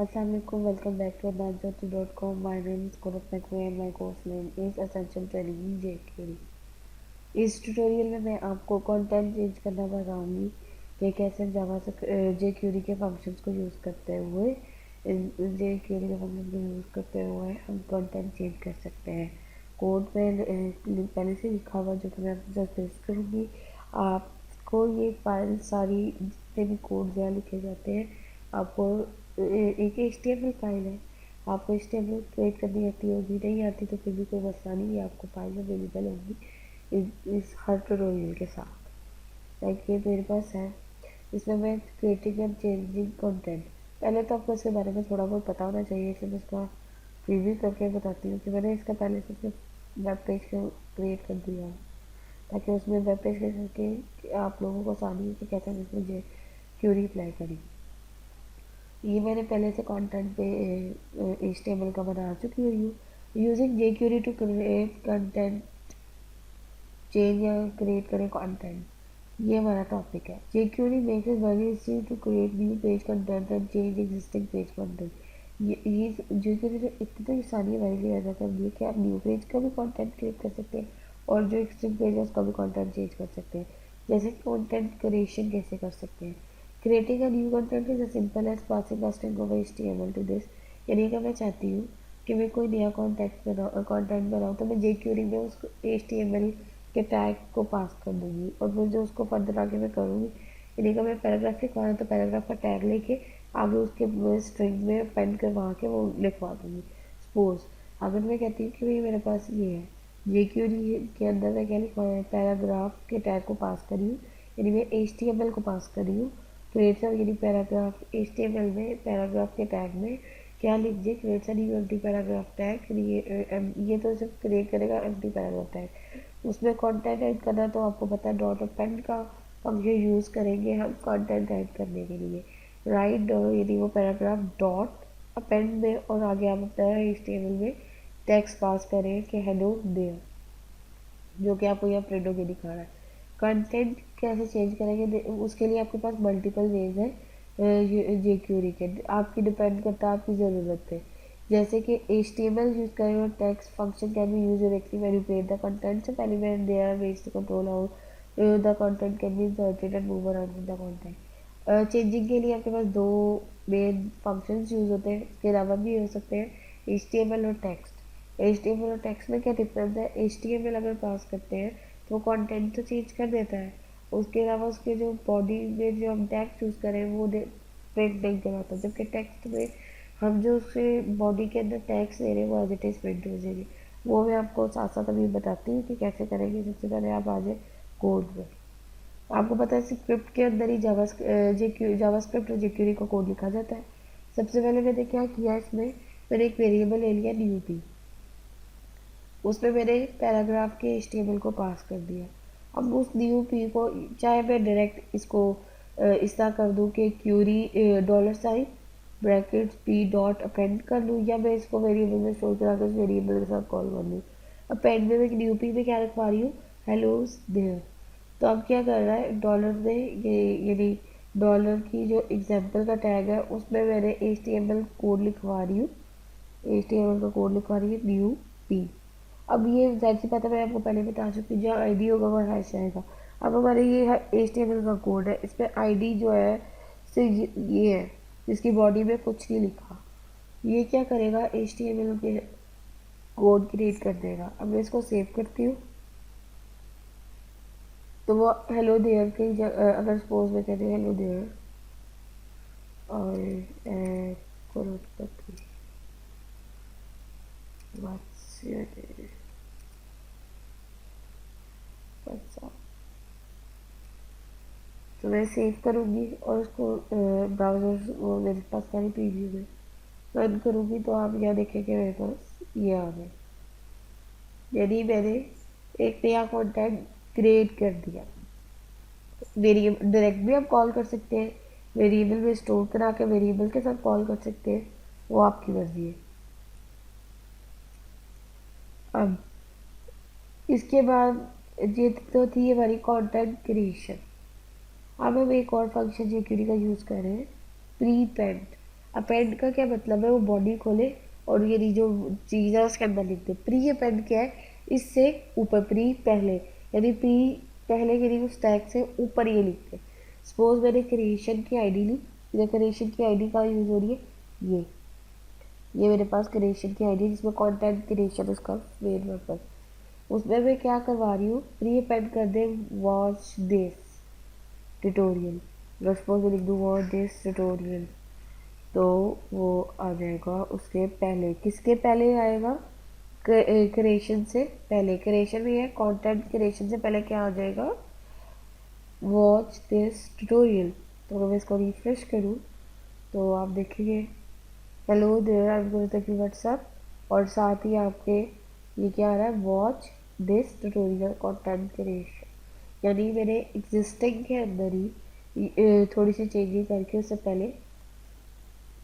Assalamualaikum, welcome back to advancedjyoti.com. My name is Kurat Naqvi and my course name is Essential Training in jQuery. इस tutorial में मैं आपको content change करना बताऊंगी कि कैसे जावा से jQuery के फंक्शंस को यूज़ करते हुए jQuery के फंक्शन को यूज़ करते हुए हम कंटेंट चेंज कर सकते हैं। कोड में पहले से लिखा हुआ जो कि मैं आपके साथ पेस्ट करूँगी। आपको ये फाइल सारी जितने भी कोड यहाँ लिखे जाते हैं आपको एक HTML फाइल है। आपको HTML क्रिएट करनी आती होगी, नहीं आती तो फिर भी कोई मसला नहीं, आपको फाइल अवेलेबल होगी इस हर ट्यूटोरियल के साथ। लाइक ये मेरे पास है, इसमें मैं क्रिएटिंग एंड चेंजिंग कंटेंट। पहले तो आपको इसके बारे में थोड़ा बहुत पता होना चाहिए, इसलिए मैं इसका रिव्यू करके बताती हूँ कि मैंने इसका पहले से वेब पेज क्रिएट कर दिया है ताकि उसमें वेब पेज करके आप लोगों को आसानी हो कि कैसे हम इसमें क्यूरी अप्लाई करें। ये मैंने पहले से कंटेंट पे HTML का बना चुकी हूँ। Using jQuery to create content change या क्रिएट करें कंटेंट, ये हमारा टॉपिक है। jQuery makes it very easy to create new page content and change existing page content. ये jQuery ने इतनी तो आसानी हमारे लिए ऐसा कर दी है कि आप न्यू पेज का भी कंटेंट क्रिएट कर सकते हैं और जो एग्जिस्टिंग पेज है उसका भी कंटेंट चेंज कर सकते हैं। जैसे कंटेंट क्रिएशन कैसे कर सकते हैं। Creating a new content is as simple as passing a string of HTML to this. यानी कि मैं चाहती हूँ कि मैं कोई नया कंटेंट बनाऊँ तो मैं jQuery में उसको HTML के टैग को पास कर दूँगी और फिर जो उसको फर्दर आगे मैं करूँगी, यानी कि मैं पैराग्राफ लिखवा रहा तो पैराग्राफ का टैग लेके आगे उसके स्ट्रिंग में पेन करवा के वो लिखवा दूँगी। सपोज अगर मैं कहती हूँ कि भाई मेरे पास ये है, jQuery के अंदर मैं क्या लिखवाया है, पैराग्राफ के टैग को पास करी हूँ, यानी मैं HTML को पास करी हूँ। क्रिएट यानी पैराग्राफ HTML में पैराग्राफ के टैग में क्या लिख दिए, create new empty paragraph tag. ये तो सिर्फ क्रिएट करेगा एम्प्टी पैराग्राफ टैग। उसमें कंटेंट ऐड करना तो आपको पता है, डॉट अपेंड का फंक्शन यूज़ करेंगे हम कंटेंट ऐड करने के लिए। राइट यदि वो पैराग्राफ डॉट अपेंड में और आगे आप अपना HTML में टेक्स्ट पास करें कि हेलो देयर, जो कि आपको यहाँ प्रिंट होकर दिखा रहा है। कंटेंट कैसे चेंज करेंगे उसके लिए आपके पास मल्टीपल वेज है jQuery के, आपकी डिपेंड करता है आपकी ज़रूरत पे। जैसे कि HTML यूज़ करें और text function can be use directly when you create the content. So पहले मैं there are ways to control how the content can be inserted and move around in the content. Changing के लिए आपके पास दो main functions use होते हैं, इसके अलावा भी हो सकते हैं HTML और टेक्स्ट। HTML और टेक्स्ट में क्या डिफरेंस है, HTML अगर पास करते हैं तो कंटेंट तो चेंज कर देता है, उसके अलावा उसके जो बॉडी में जो हम टैग चूज़ करें वो प्रिंट नहीं कराता, जबकि टेक्स्ट में हम जो उसके बॉडी के अंदर टैग्स दे रहे हैं वो एज इट इज़ प्रिंट हो जाएंगे। वो मैं आपको साथ साथ अभी बताती हूँ कि कैसे करेंगे। सबसे पहले आप आ जाए कोड में। आपको पता है स्क्रिप्ट के अंदर ही जावा स्क्रिप्ट और jQuery का कोड लिखा जाता है। सबसे पहले मैंने क्या किया, इसमें मैंने एक वेरिएबल ले लिया न्यू पी, उसमें मैंने पैराग्राफ के HTML को पास कर दिया। अब उस न्यू पी को चाहे मैं डायरेक्ट इसको इस तरह कर दूँ कि query $sign bracket P dot append कर लूँ, या मैं इसको वेरिएबल में स्टोर करा कर उस वेरिएबल के साथ कॉल कर लूँ। अपेंड में मैं न्यू पी में क्या लिखवा रही हूँ, हेलो देयर। तो अब क्या कर रहा है, डॉलर ने यानी डॉलर की जो एग्जाम्पल का टैग है उसमें मैंने HTML कोड लिखवा रही हूँ, HTML का कोड लिखवा रही है न्यू पी। अब ये जाहिर सी बात है, मैं आपको पहले बता चुकी हूँ, जहाँ आईडी होगा वहाँ हैश आएगा। अब हमारे ये HTML का कोड है, इस पर आईडी जो है से ये है जिसकी बॉडी में कुछ नहीं लिखा। ये क्या करेगा, HTML के कोड क्रिएट कर देगा। अब मैं इसको सेव करती हूँ तो वो हेलो देयर की अगर सपोज मैं कहती हूँ हेलो देयर और व्हाट्स योर व्हाट्सअप, तो मैं सेव करूँगी और उसको ब्राउज़र वो मेरे पास सारी प्रीव्यू में रन करूँगी तो आप यहाँ देखेंगे मेरे पास ये आ गए, यानी मैंने एक नया कंटेंट क्रिएट कर दिया। वेरिएबल डायरेक्ट भी आप कॉल कर सकते हैं, वेरिएबल में स्टोर करा के वेरिएबल के साथ कॉल कर सकते हैं, वो आपकी मर्जी है। अब इसके बाद ये तो थी हमारी कंटेंट क्रिएशन। अब हम एक और फंक्शन jQuery का यूज़ कर रहे हैं, प्री पेंट। अपेंड का क्या मतलब है, वो बॉडी खोले और ये जो चीज़ है उसके अंदर लिख दे। प्री अपेंड क्या है, इससे ऊपर, प्री पहले, यानी प्री पहले के लिए उस टैग से ऊपर ये लिखते। सपोज मैंने क्रिएशन की आईडी ली, या क्रिएशन की आईडी का यूज़ हो रही है ये मेरे पास क्रिएशन की आईडी जिसमें कंटेंट क्रिएशन उसका मेन पर्पज, उसमें मैं क्या करवा रही हूँ, प्री अपेंड कर they watch this tutorial. Suppose मैं लिख दूँ वॉच दिस ट्यूटोरियल, तो वो आ जाएगा उसके पहले। किसके पहले आएगा, क्रिएशन से पहले। क्रिएशन में है कंटेंट, क्रिएशन से पहले क्या आ जाएगा, वॉच दिस ट्यूटोरियल। तो अगर मैं इसको रिफ्रेश करूँ तो आप देखेंगे hello there, I am going to take you WhatsApp, और साथ ही आपके ये क्या आ रहा है, watch this tutorial content creation. यानी मैंने एग्जिस्टिंग के अंदर ही थोड़ी सी चेंजिंग करके उससे पहले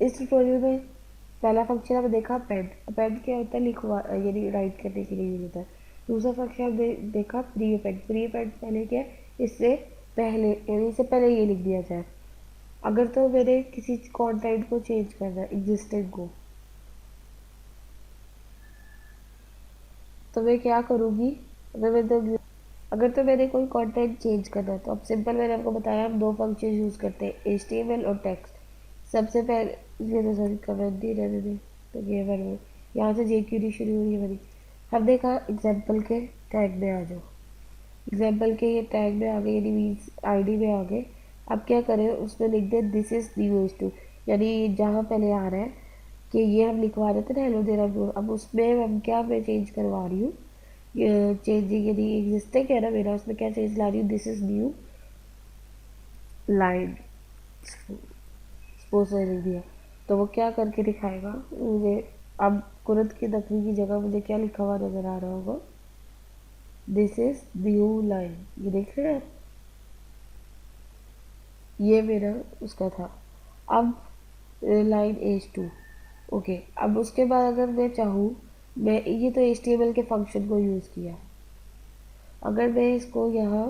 इस ट्यूटोरियल में पहला फंक्शन आपने देखा अपेंड। अपेंड क्या होता है, लिखवा यानी राइट करने के लिए यूज होता है। दूसरा फंक्शन आपने देखा प्री अपेंड। प्री अपेंड पहले क्या है, इससे पहले, यानी इससे पहले ये लिख दिया जाए। अगर तो मैंने किसी कंटेंट को चेंज करना है, एग्जिस्टिंग को, तो मैं क्या करूँगी, अगर तो मैंने कोई कंटेंट चेंज करना है तो अब सिंपल, मैंने आपको बताया हम दो फंक्शन यूज़ करते हैं, HTML और टेक्स्ट। सबसे पहले ये तो सॉरी कमेंट ही रहने दें, तो ये में यहाँ से JQD शुरू हुई है मेरी। हमने कहा एग्जाम्पल के टैग में आ जाओ, एग्जाम्पल के ये टैग में आ गए, यानी मीन्स ID में आ गए। अब क्या करें, उसमें लिख दें दिस इज़ न्यू H2, यानी जहाँ पहले आ रहा है कि ये हम लिखवा रहे थे ना हेलो देयर, अब उसमें हम क्या, मैं चेंज करवा रही हूँ, चेंजिंग यदि एग्जिस्टिंग है ना मेरा, उसमें क्या चेंज ला रही हूँ, this is new line, suppose लिख दिया। तो वो क्या करके दिखाएगा मुझे, अब कुरत की नकली की जगह मुझे क्या लिखा हुआ नजर आ रहा होगा, दिस इज न्यू लाइन। ये देख रहे हैं, ये मेरा उसका था। अब लाइन H2, ओके। अब उसके बाद अगर मैं चाहूँ, मैं ये तो HTML के फंक्शन को यूज़ किया, अगर मैं इसको यहाँ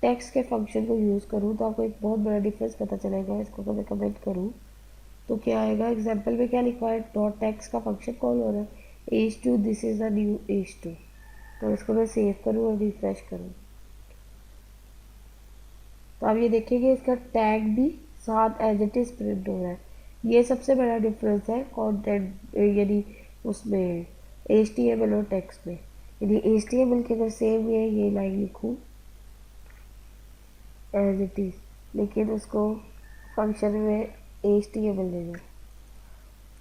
टेक्स्ट के फंक्शन को यूज़ करूँ तो आपको एक बहुत बड़ा डिफरेंस पता चलेगा। इसको अगर मैं कमेंट करूँ तो क्या आएगा, एग्जाम्पल में क्या लिखा है, डॉट टेक्स्ट का फंक्शन कॉल हो रहा है, H2 this is the new H2। तो इसको मैं सेव करूँ और रिफ्रेश करूँ तो आप ये देखेंगे इसका टैग भी साथ एज इट इज़ प्रिंट हो रहा है। ये सबसे बड़ा डिफरेंस है कंटेंट, यानी उसमें HTML और टेक्स्ट में। यदि HTML के अगर सेम है ये लाइन लिखूँ एज इट इज़, लेकिन उसको फंक्शन में HTML ले जाओ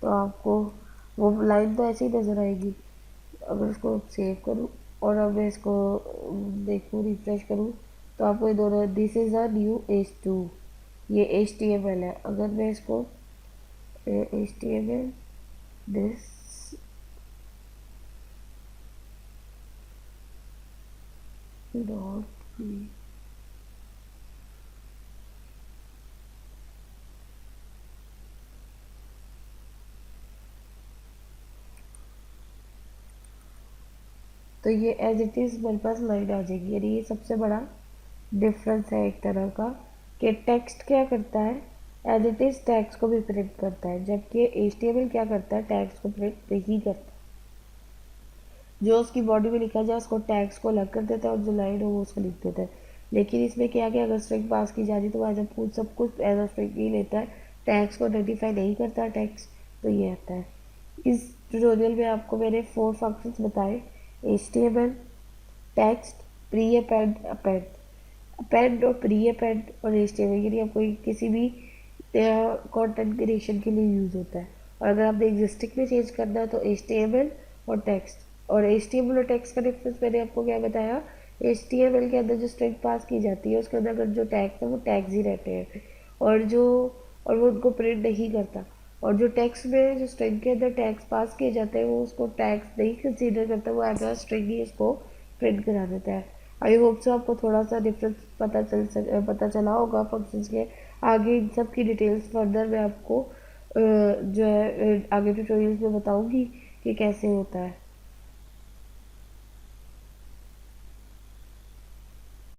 तो आपको वो लाइन तो ऐसे ही नज़र आएगी। अगर इसको सेव करूँ और अब मैं इसको देखूँ, रिफ्रेश करूँ, तो आपको ये दोनों, this is a new H2, ये HTML है। अगर मैं इसको HTML दिस डॉट, तो ये एज इट इज़ मेरे पास लाइन आ जाएगी। यानी ये सबसे बड़ा डिफरेंस है एक तरह का, कि टेक्स्ट क्या करता है, एज इट इज़ टैग्स को भी प्रिंट करता है, जबकि HTML क्या करता है, टैग्स को प्रिंट नहीं करता। जो उसकी बॉडी में लिखा जाए उसको टैग्स को अलग कर देता है और जो लाइन हो वो उसको लिख देता है। लेकिन इसमें क्या कि अगर स्ट्रिंग पास की जाती तो एज अ सब कुछ एज अ स्ट्रिंग ही लेता है, टैग्स को आइडेंटिफाई नहीं करता टैग्स। तो ये आता है। इस ट्यूटोरियल में आपको मैंने 4 फंक्शंस बताए, HTML, text, pre append, append और प्री अपेंड और HTML, यानी आपको किसी भी कंटेंट क्रिएशन के लिए यूज़ होता है। और अगर आपने एग्जिस्टिंग में चेंज करना है तो HTML और टेक्स्ट। और HTML और टेक्स्ट का डिफरेंस मैंने आपको क्या बताया, HTML के अंदर जो स्ट्रिंग पास की जाती है उसके अंदर अगर जो टैग्स है वो टैग्स ही रहते हैं, और वो उनको प्रिंट नहीं करता। और जो टेक्स्ट में जो स्ट्रिंग के अंदर टैग्स पास किए जाते हैं वो उसको टैग्स नहीं कंसीडर करता, वो एज अ स्ट्रिंग ही उसको प्रिंट करा देता है। आई होप सो आपको थोड़ा सा डिफरेंस पता चला होगा फंक्शंस के। आगे इन सब की डिटेल्स फर्दर मैं आपको जो है आगे ट्यूटोरियल्स में बताऊंगी कि कैसे होता है।